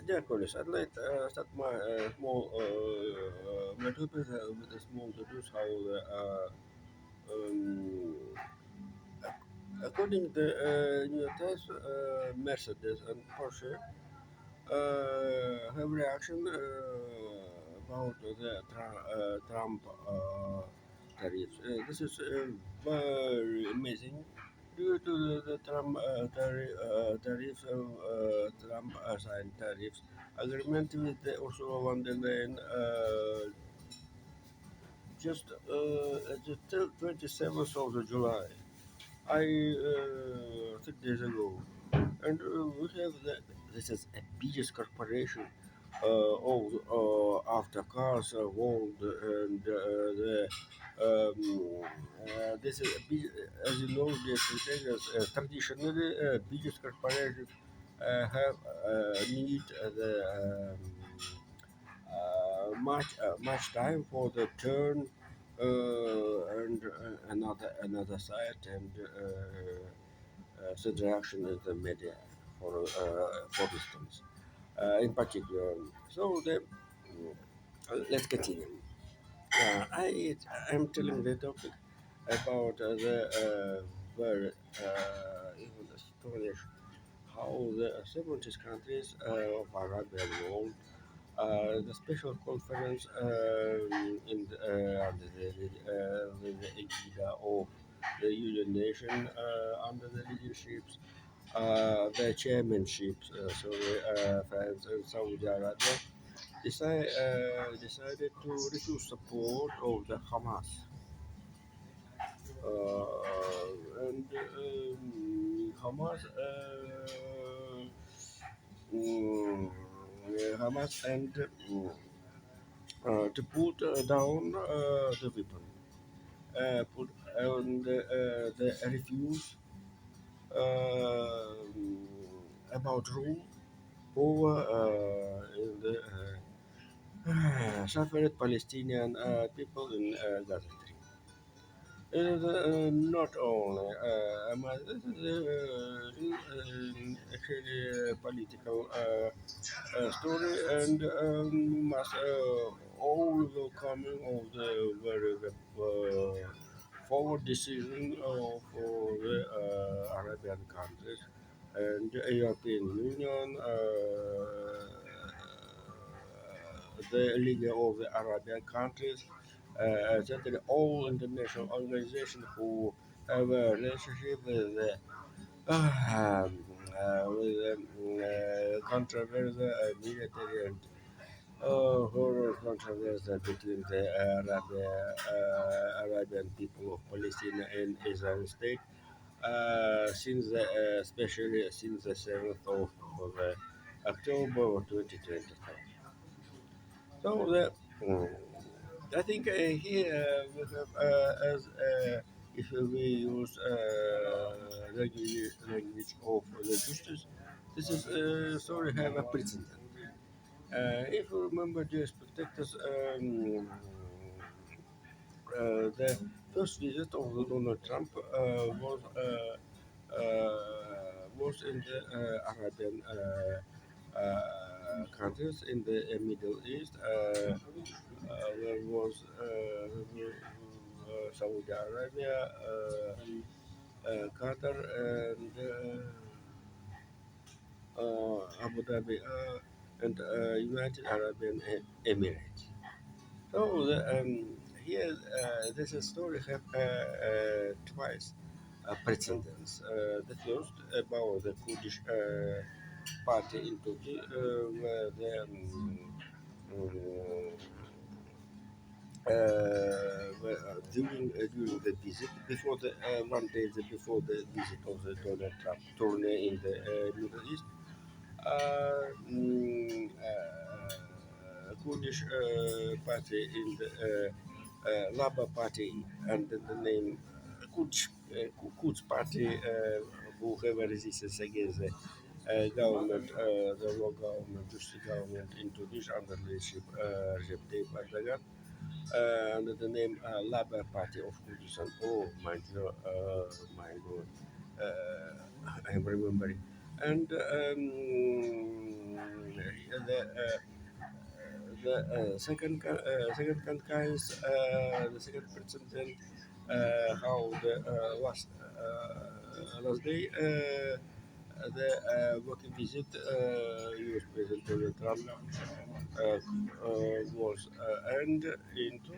Dear colleagues, I'd like to start my my topic with a small introduce how um, according to new test, Mercedes and Porsche have reaction about the Trump tariffs. This is very amazing due to the Trump tariffs. Trump signed tariffs agreement with the Ursula von der Leyen just the 27th of the July. 3 days ago. And we have this is a biggest corporation all after cars world and this is a big, as you know the containers traditionally biggest corporations have need much time for the turn and another side and seduction in the media, for instance, in particular. So let's continue. I'm telling the topic about very even astonishing how the 70 countries of Arabian world the special conference under the aegida of the United Nations under the leaderships, the chairmanships, France and Saudi Arabia, decided to refuse support of the Hamas. And Hamas, Hamas and to put down the weapon, put and the refuse about rule over in the suffered Palestinian people in Gaza. It is not only this is actually a political story and must all the coming of the very forward decision of the Arabian countries and the European Union, the League of the Arabian countries, etc. All international organizations who have a relationship with controversial military and horror controversy between the Arabian people of Palestine and Israel state especially since the 7th of October 2023. So I think here we have as if we use language of the justice, this is sorry have a precedent. If you remember the spectators, the first visit of Donald Trump was in the Arabian countries in the Middle East. There was Saudi Arabia, Qatar, and Abu Dhabi, and United Arabian Emirates. So here, this story have twice precedents. The first about the Kurdish party in Turkey, where the during the visit before the 1 day before the visit of the Donald Trump tourney in the Middle East, Kurdish party in the Labour Party under the name Quds Party, who have a resistance against the government, the law government, justice government in Turkish under leadership Recep Tayyip Erdogan, under the name Labour Party of Kurdistan. Oh my God, I'm remembering. And second countries, the second president, how the last day the working visit US President Donald Trump was and into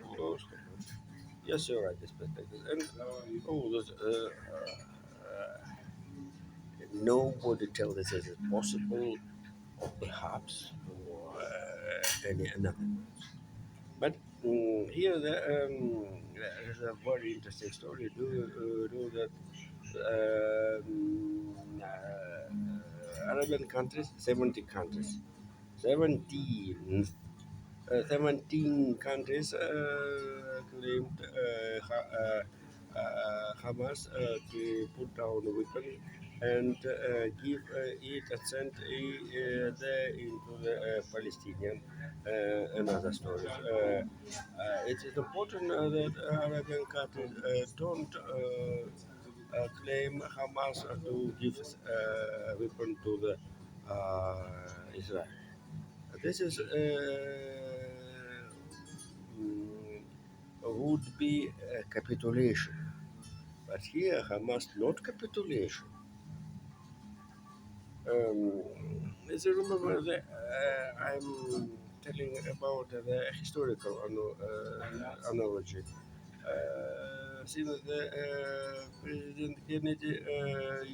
yes, you're right, this perspective and oh, nobody tells us is it possible or perhaps or any another. But here there is a very interesting story. Do that Arabian countries, 70 countries, 17, 17 countries claimed Hamas to put down the weapon and give it a cent there into the Palestinian another story. It is important that Arabian countries don't claim Hamas to give weapon to the Israel. This is would be a capitulation, but here Hamas not capitulation. As you remember, I'm telling about the historical analogy. Since the President Kennedy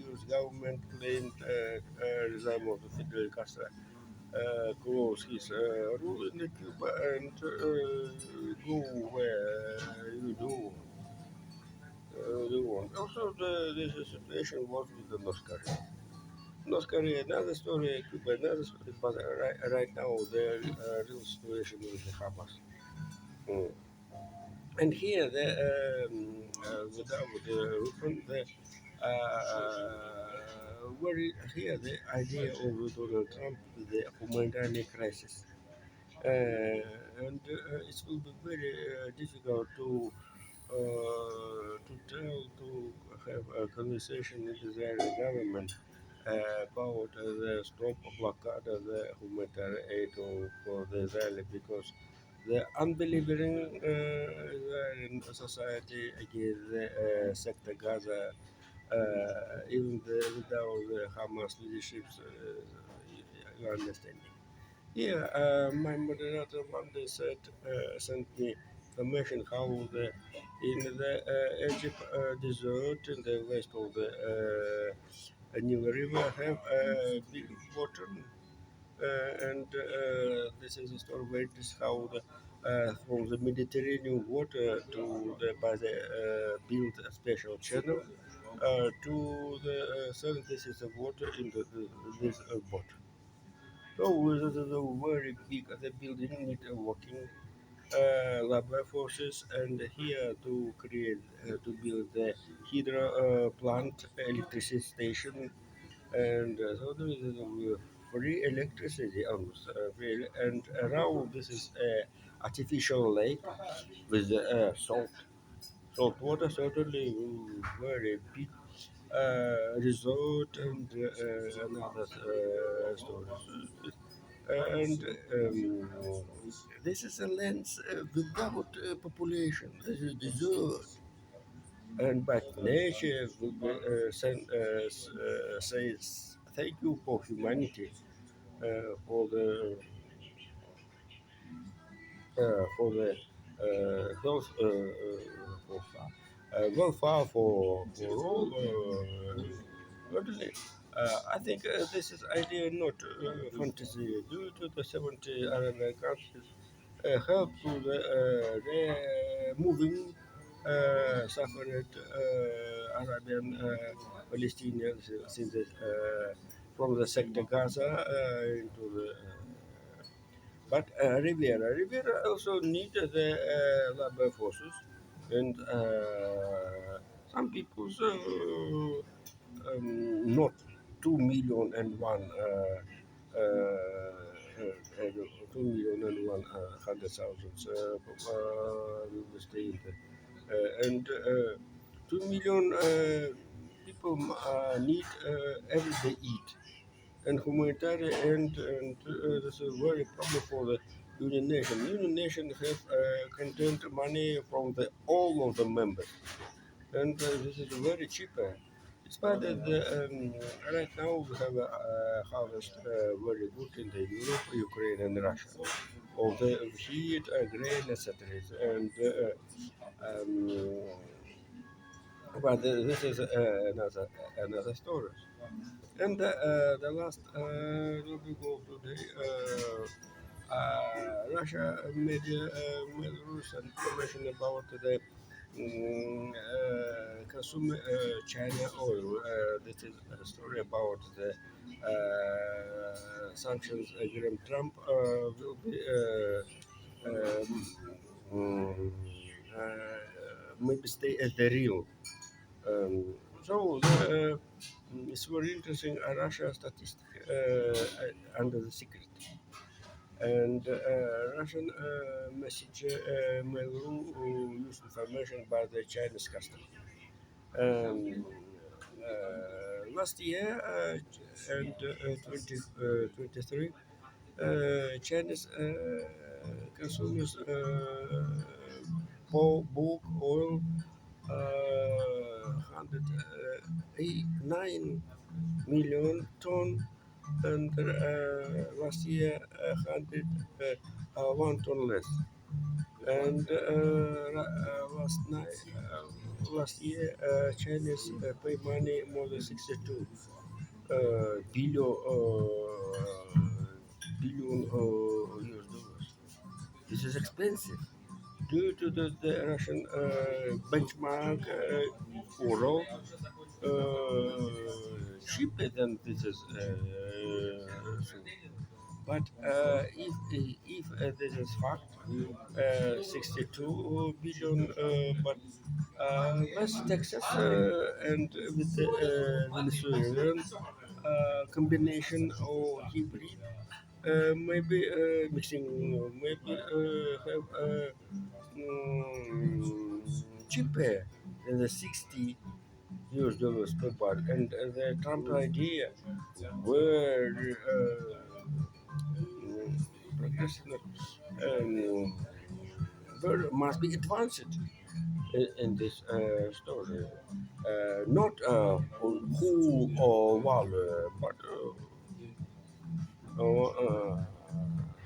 U.S. government claimed regime of Fidel Castro close his rule in Cuba and go where you do want. Also, this situation was with the North Korea. North Korea, another story, Cuba, another story, but right now the real situation with the Hamas. Mm. And here, without the weapon, here the idea of Donald Trump, the humanitarian crisis. And it will be very difficult to have a conversation with the Israeli government about the stop blockade of the humanitarian aid for the Israeli because the unbelieving Israeli society against the sector Gaza, even without the Hamas leadership, you understand. Yeah, my moderator Monday sent me information how in the Egypt desert in the west of the Nile River have a big water, and this is a story where it is how from the Mediterranean water to the by the build a special channel to the surface of water in this boat. So this is a very big the building need working labor forces and here to create to build the hydro plant electricity station and so there is free electricity almost free, and around this is a artificial lake with salt water certainly very big resort and another stories. And this is a land without population. This is desert. And but nature will be, says thank you for humanity for the health welfare for all elderly. I think this is idea not fantasy due to the 70 Arabian countries help to the moving suffered Arabian Palestinians since from the sector Gaza into the but Riviera also needed the labor forces, and some people not 2,000,001 2,000,001 hundred will stay in the, and 2 million people need every day eat and humanitarian and this is very problem for the Union Nation. Union Nation have content money from the all of the members, and this is very cheaper. Despite that, right now we have a harvest very good in the Europe, Ukraine, and Russia. Of the wheat, grain, etc. And um, but this is another story. And the last topic of today, Russia made rules and information about the consume China oil. This is a story about the sanctions against Trump will be um, maybe stay as the real. Um, so it's very interesting. Russia statistic under the secret and Russian message mail use information by the Chinese customer. Last year and 2023, Chinese consumers bought oil 109 million ton, and last year 1 ton less. And last year, Chinese pay money more than 62 billion US dollars. This is expensive due to the Russian benchmark oil cheaper than this is. So. But if this is fact, 62 billion, but West Texas and with the Venezuelan combination or hybrid, maybe mixing, maybe have cheaper than the 60 US dollars per bar. And the Trump idea were progressive must be advanced in this story. Not who or what, but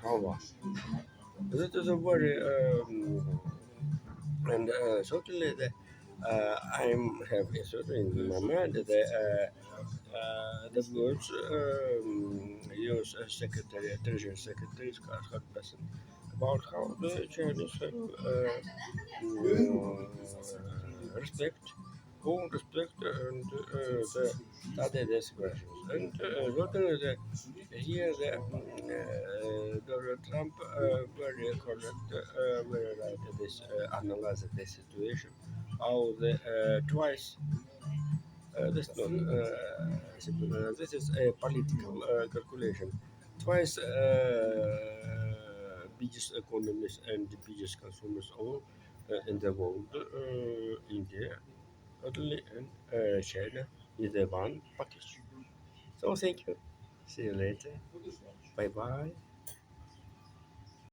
how. That is a very and certainly I have certainly in my mind that the words use Secretary, Treasury Secretary Scott Hudson about how the Chinese have respect, own respect, and the other expressions. And certainly here Donald Trump very correct, very right this analyze this situation. How the twice this not this is a political calculation. Twice biggest economies and the biggest consumers all in the world, India, Italy, and China, is the one package. So thank you. See you later. Bye bye.